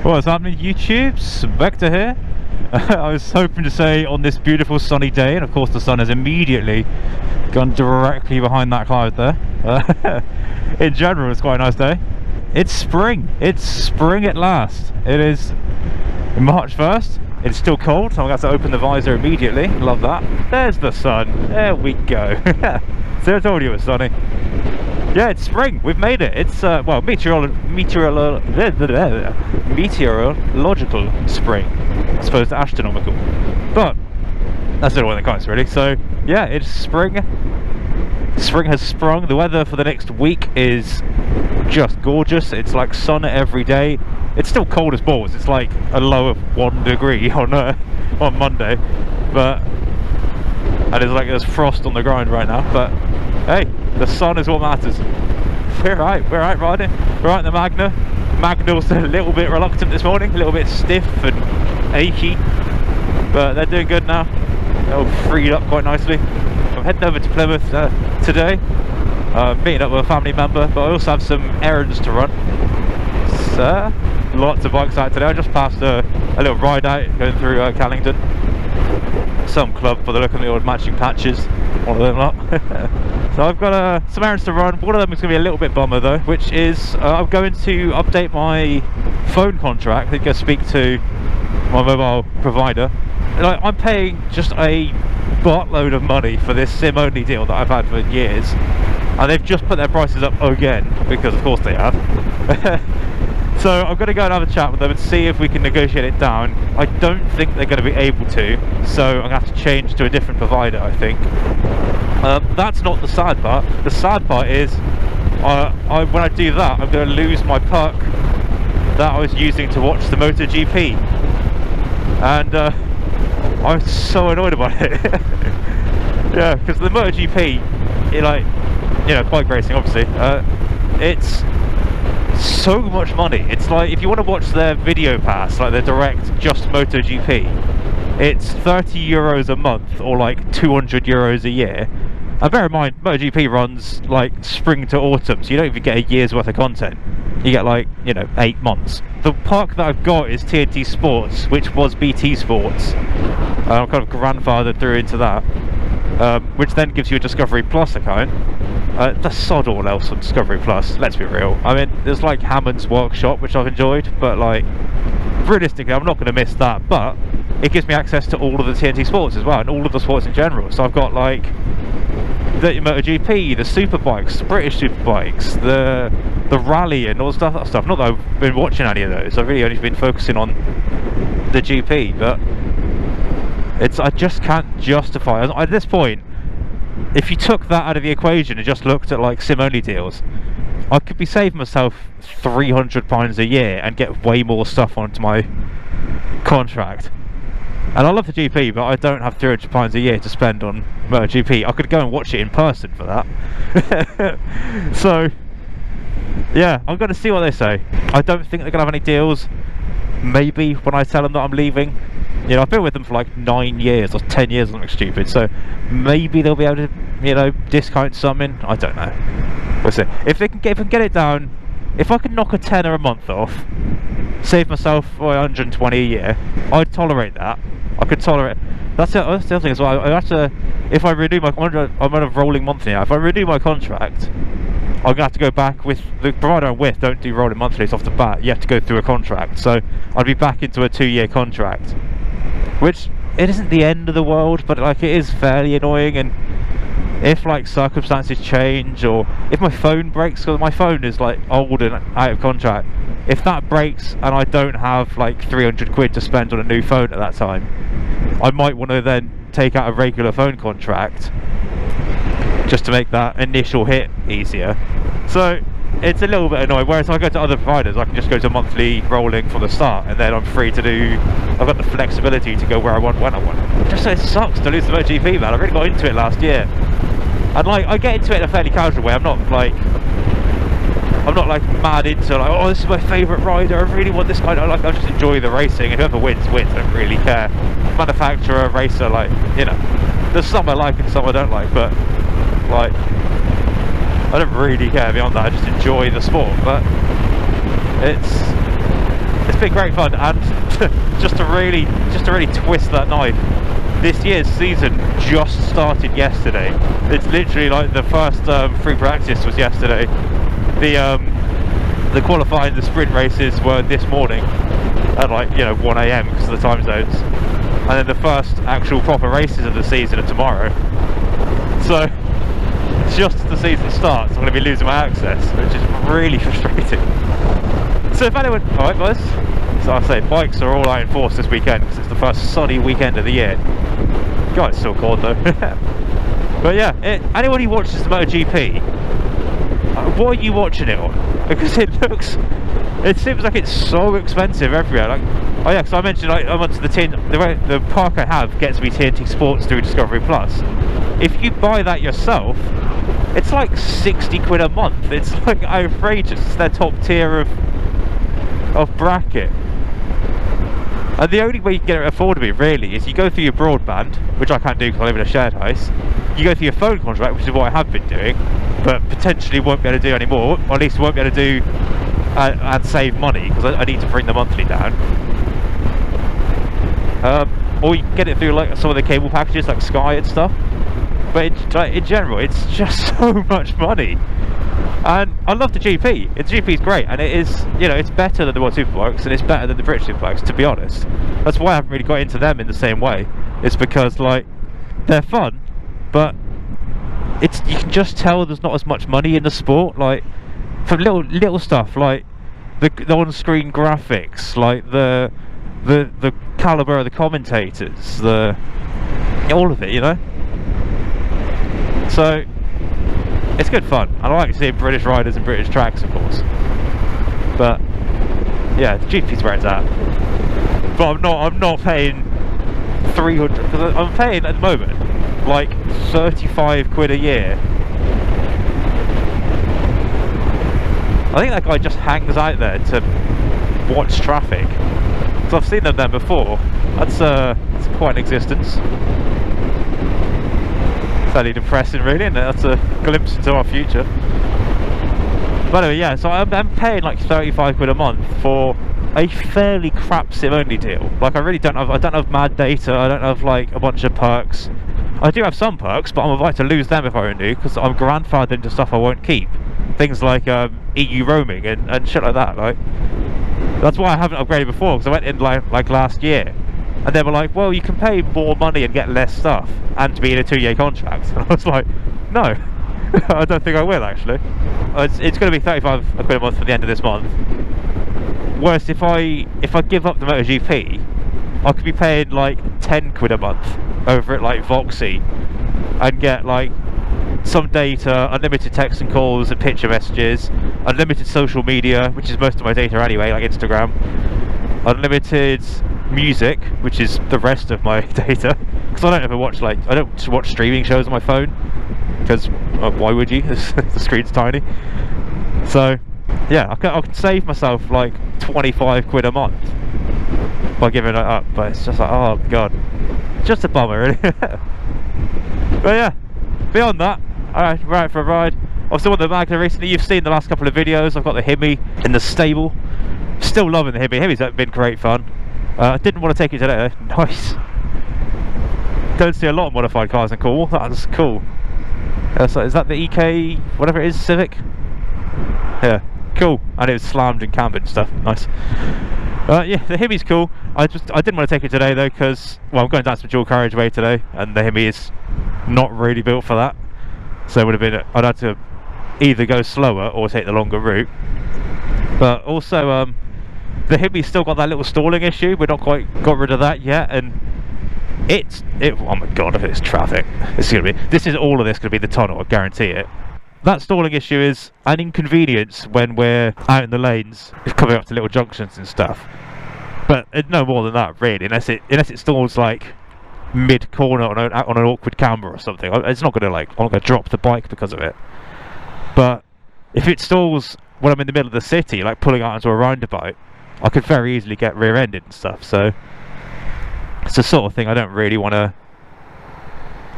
What's happening, YouTube's Vector here. I was hoping to say on this beautiful sunny day, and of course the sun has immediately gone directly behind that cloud there. In general, it's quite a nice day. It's spring. It's spring at last. It is March 1st. It's still cold, so I'm going to have to open the visor immediately. Love that. There's the sun. There we go. So I told you it was sunny. Yeah, it's spring. We've made it. It's well, meteorological spring, as opposed to astronomical. But that's the one that counts, really. So yeah, it's spring. Spring has sprung. The weather for the next week is just gorgeous. It's like sun every day. It's still cold as balls. It's like a low of 1 degree on Monday, but and it's like there's frost on the ground right now. But hey, the sun is what matters. We're right riding. We're right in the Magna. Magna was a little bit reluctant this morning, a little bit stiff and achy, but they're doing good now. They're all freed up quite nicely. I'm heading over to Plymouth today, meeting up with a family member, but I also have some errands to run. So, lots of bikes out today. I just passed a little ride out going through Callington. Some club for the look of the old matching patches, one of them lot. So I've got some errands to run. One of them is going to be a little bit bummer though, which is I'm going to update my phone contract. I think I speak to my mobile provider. Like, I'm paying just a buttload of money for this SIM only deal that I've had for years, and they've just put their prices up again, because of course they have. So I'm going to go and have a chat with them and see if we can negotiate it down. I don't think they're going to be able to, so I'm going to have to change to a different provider, I think. That's not the sad part. The sad part is when I do that, I'm going to lose my perk that I was using to watch the MotoGP, and I'm so annoyed about it. Yeah, because the MotoGP, bike racing obviously, it's so much money. It's like, if you want to watch their video pass, like their direct just MotoGP, it's 30 euros a month, or like 200 euros a year. And bear in mind, MotoGP runs like spring to autumn, so you don't even get a year's worth of content. You get like, 8 months. The park that I've got is TNT Sports, which was BT Sports. I'm kind of grandfathered through into that, which then gives you a Discovery Plus account. The sod all else on Discovery Plus, let's be real. I mean, there's like Hammond's Workshop, which I've enjoyed, but like, realistically, I'm not going to miss that. But it gives me access to all of the TNT Sports as well, and all of the sports in general. So I've got like the MotoGP, the Superbikes, the British Superbikes, the Rally, and all that stuff. Not that I've been watching any of those. I've really only been focusing on the GP, but I just can't justify at this point. If you took that out of the equation and just looked at like sim-only deals, I could be saving myself £300 a year and get way more stuff onto my contract. And I love the GP, but I don't have £300 a year to spend on MotoGP. I could go and watch it in person for that. So yeah, I'm going to see what they say. I don't think they're going to have any deals. Maybe when I tell them that I'm leaving. I've been with them for like 9 years or 10 years or something stupid, so maybe they'll be able to, discount something. I don't know. We'll see. If I can get it down, if I can knock a tenner a month off, save myself 120 a year, I'd tolerate that. I could tolerate. That's the other thing as well. I have to, if I renew my, I'm on a rolling monthly now. If I renew my contract, I'm gonna have to go back with the provider I'm with. Don't do rolling monthlies off the bat. You have to go through a contract. So I'd be back into a 2-year contract, which it isn't the end of the world, but like, it is fairly annoying. And if like circumstances change, or if my phone breaks, because my phone is like old and out of contract, if that breaks and I don't have like 300 quid to spend on a new phone at that time, I might want to then take out a regular phone contract just to make that initial hit easier. So it's a little bit annoying. Whereas if I go to other providers, I can just go to monthly rolling from the start, and then I'm free to do, I've got the flexibility to go where I want, when I want. Just so it sucks to lose the MotoGP, man. I really got into it last year, and like, I get into it in a fairly casual way. I'm not like mad into like, oh, this is my favourite rider, I really want this guy. I just enjoy the racing, and whoever wins, I don't really care. Manufacturer, racer, like, there's some I like and some I don't like, but like, I don't really care beyond that. I just enjoy the sport. But it's been great fun, and just to really twist that knife, this year's season just started yesterday. It's literally like the first free practice was yesterday. The qualifying, the sprint races were this morning at like 1 AM because of the time zones, and then the first actual proper races of the season are tomorrow. So just as the season starts, I'm going to be losing my access, which is really frustrating. So if anyone, alright guys, so I say bikes are all out in force this weekend because it's the first sunny weekend of the year. God, it's still cold though. But yeah, anyone who watches the MotoGP, what are you watching it on? Because it seems like it's so expensive everywhere. Like, oh yeah, because I mentioned like I went to the park I have gets me TNT Sports through Discovery Plus. If you buy that yourself, it's like 60 quid a month. It's like outrageous. It's their top tier of bracket. And the only way you can get it affordably really is you go through your broadband, which I can't do because I live in a shared house. You go through your phone contract, which is what I have been doing, but potentially won't be able to do anymore, or at least won't be able to do and save money because I need to bring the monthly down. Or you can get it through like some of the cable packages like Sky and stuff. But in general, it's just so much money. And I love the GP. The GP is great, and it is, it's better than the World Superbikes, and it's better than the British Superbikes, to be honest. That's why I haven't really got into them in the same way. It's because like they're fun, but you can just tell there's not as much money in the sport. Like for little stuff like the on-screen graphics, like the caliber of the commentators, all of it, So it's good fun. I like seeing British riders and British tracks, of course. But yeah, the GP's where it's at. But I'm not paying 300 because I'm paying at the moment like 35 quid a year. I think that guy just hangs out there to watch traffic. So I've seen them there before. That's quite an existence. Fairly depressing really, isn't it? That's a glimpse into our future. But anyway, yeah, so I'm paying like 35 quid a month for a fairly crap sim only deal. Like I don't have mad data, I don't have like a bunch of perks. I do have some perks, but I'm about to lose them if I renew because I'm grandfathered into stuff I won't keep. Things like EU roaming and shit like that. Like that's why I haven't upgraded before, because I went in like last year. And they were like, well, you can pay more money and get less stuff and to be in a 2-year contract. And I was like, no, I don't think I will actually. It's going to be 35 quid a month for the end of this month. Whereas if I give up the MotoGP, I could be paying like 10 quid a month over at like Voxy and get like some data, unlimited text and calls and picture messages, unlimited social media, which is most of my data anyway, like Instagram, unlimited music, which is the rest of my data, because I don't watch streaming shows on my phone, because why would you? The screen's tiny. So yeah, I can save myself like 25 quid a month by giving it up, but it's just like, oh god, just a bummer really. But yeah, beyond that, alright, we're out for a ride. I've still got the Magna recently. You've seen the last couple of videos. I've got the Hemi in the stable. Still loving the Hemi. Hemi's been great fun. I didn't want to take it today. Nice. Don't see a lot of modified cars in Cornwall. That's cool. So is that the EK, whatever it is, Civic? Yeah, cool. And it was slammed and cambered and stuff. Nice. Yeah, the Hemi's cool. I didn't want to take it today though, because I'm going down some dual carriageway today, and the Hemi is not really built for that. So it would have been, I'd had to either go slower or take the longer route. But also, the Hemi's still got that little stalling issue. We're not quite got rid of that yet, and oh my god, if it's traffic, all of this gonna be the tunnel, I guarantee it. That stalling issue is an inconvenience when we're out in the lanes, coming up to little junctions and stuff. But no more than that, really, unless it stalls like mid corner on an awkward camber or something. It's not gonna I'm not gonna drop the bike because of it. But if it stalls when I'm in the middle of the city, like pulling out onto a roundabout, I could very easily get rear-ended and stuff. So it's the sort of thing I don't really want to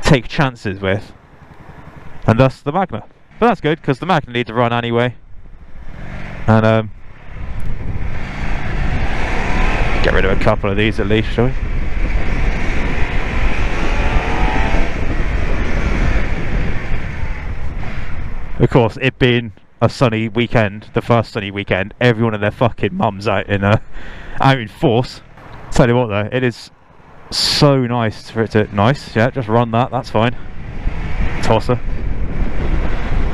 take chances with, and thus the Magna. But that's good, because the Magna needs to run anyway. And Get rid of a couple of these at least, shall we? Of course, it being a sunny weekend, the first sunny weekend, everyone and their fucking mums out in force. Tell you what though, it is so nice for it to yeah, just run that, that's fine. Tosser.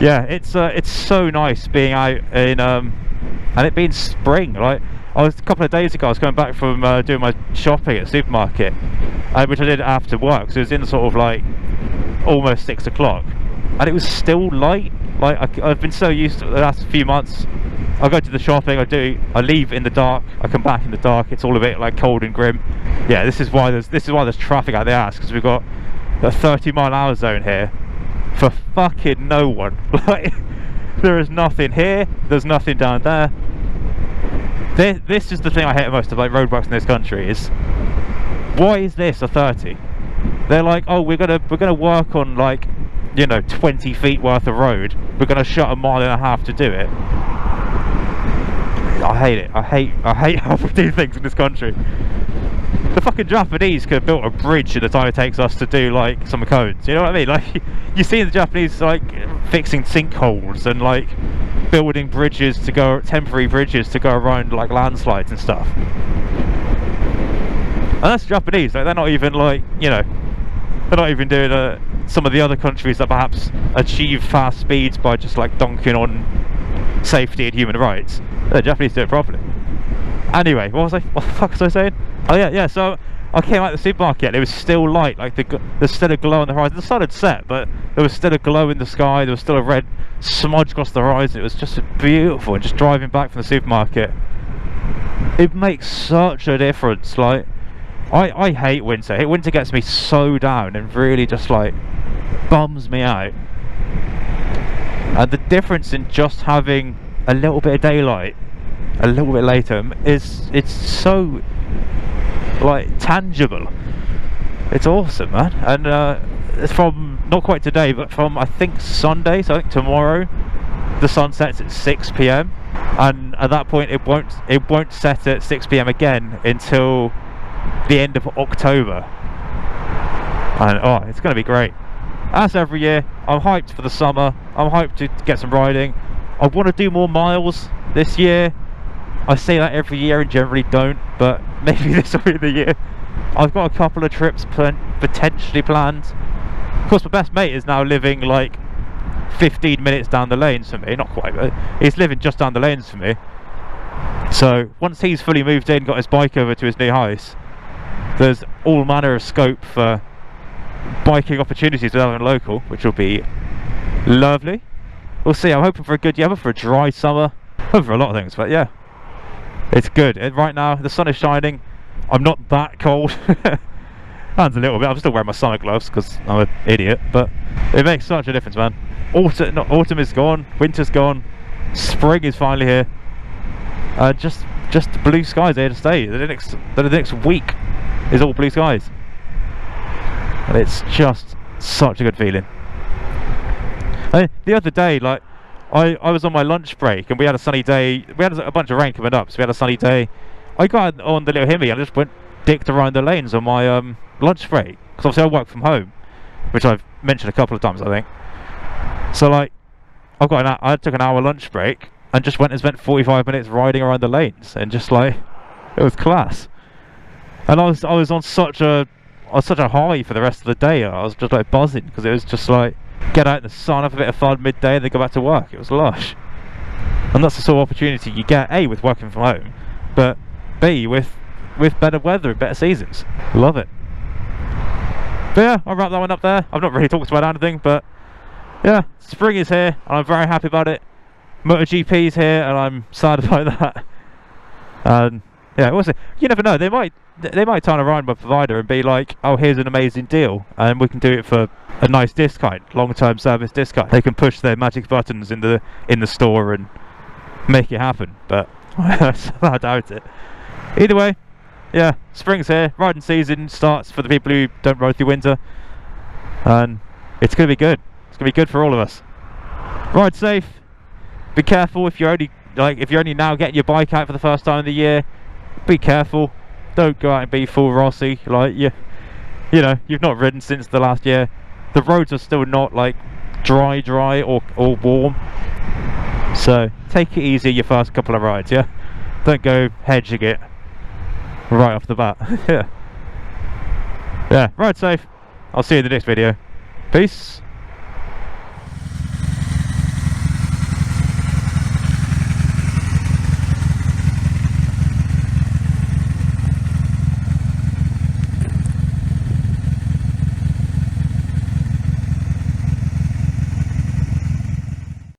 Yeah, it's so nice being out in and it being spring. Like I was a couple of days ago, I was going back from doing my shopping at the supermarket, which I did after work, so it was in sort of like almost 6 o'clock, and it was still light. Like I've been so used to the last few months. I go to the shopping, I leave in the dark, I come back in the dark. It's all a bit like cold and grim. Yeah, this is why there's traffic out the ass, because we've got a 30-mile-an-hour zone here for fucking no one. Like there is nothing here, there's nothing down there. This is the thing I hate most about roadworks in this country is, why is this a 30? They're like, oh, we're gonna work on like, you know, 20 feet worth of road, we're gonna shut 1.5 miles to do it. I hate it. I hate how we do things in this country. The fucking Japanese could have built a bridge in the time it takes us to do like some cones, you know what I mean? Like you see the Japanese like fixing sinkholes and like building bridges to go, temporary bridges to go around like landslides and stuff. And that's Japanese, like they're not even like, you know, they're not even doing some of the other countries that perhaps achieve fast speeds by just like donking on safety and human rights. The Japanese do it properly. Anyway, what the fuck was I saying? Oh yeah, so I came out of the supermarket and it was still light, like there's still a glow on the horizon. The sun had set, but there was still a glow in the sky, there was still a red smudge across the horizon. It was just beautiful. And just driving back from the supermarket, it makes such a difference. Like I hate winter. Winter gets me so down and really just like bums me out. And the difference in just having a little bit of daylight a little bit later is, it's so like tangible. It's awesome, man. And from not quite today, but from I think Sunday, so I think tomorrow, the sun sets at 6 PM, and at that point it won't set at 6 PM again until the end of October. And oh, it's going to be great. As every year, I'm hyped for the summer. I'm hyped to get some riding. I want to do more miles this year. I say that every year and generally don't, but maybe this will be the year. I've got a couple of trips potentially planned. Of course, my best mate is now living like 15 minutes down the lanes from me. Not quite, but he's living just down the lanes from me. So once he's fully moved in, got his bike over to his new house, there's all manner of scope for biking opportunities with everyone local, which will be lovely. We'll see. I'm hoping for a good year, for a dry summer, hoping for a lot of things, but yeah, it's good. And right now the sun is shining. I'm not that cold. Hands a little bit. I'm still wearing my summer gloves because I'm an idiot, but it makes such a difference, man. Autumn is gone, winter's gone, spring is finally here. Just blue skies here to stay. The next week is all blue skies, and it's just such a good feeling. The other day, like I was on my lunch break and we had a sunny day. We had a bunch of rain coming up, so we had a sunny day. I got on the little Hemi and I just dicked around the lanes on my lunch break, because obviously I work from home, which I've mentioned a couple of times I think. So like I took an hour lunch break and just went and spent 45 minutes riding around the lanes, and just like, it was class. And I was on such a high for the rest of the day. I was just like buzzing, because it was just like, get out in the sun, have a bit of fun midday, and then go back to work. It was lush. And that's the sort of opportunity you get, A, with working from home, but B, with better weather and better seasons. Love it. But yeah, I'll wrap that one up there. I've not really talked about anything, but yeah, spring is here and I'm very happy about it. MotoGP is here and I'm sad about that. And yeah, we'll see. You never know, they might turn around my provider and be like, oh, here's an amazing deal and we can do it for a nice discount, long-term service discount. They can push their magic buttons in the store and make it happen, but I doubt it. Either way, yeah, spring's here, riding season starts for the people who don't ride through winter, and it's going to be good. It's going to be good for all of us. Ride safe, be careful if you're only now getting your bike out for the first time of the year. Be careful. Don't go out and be full Rossi. Like you know, you've not ridden since the last year. The roads are still not like dry or warm. So take it easy your first couple of rides, yeah? Don't go hedging it right off the bat. Yeah. Yeah, ride safe. I'll see you in the next video. Peace.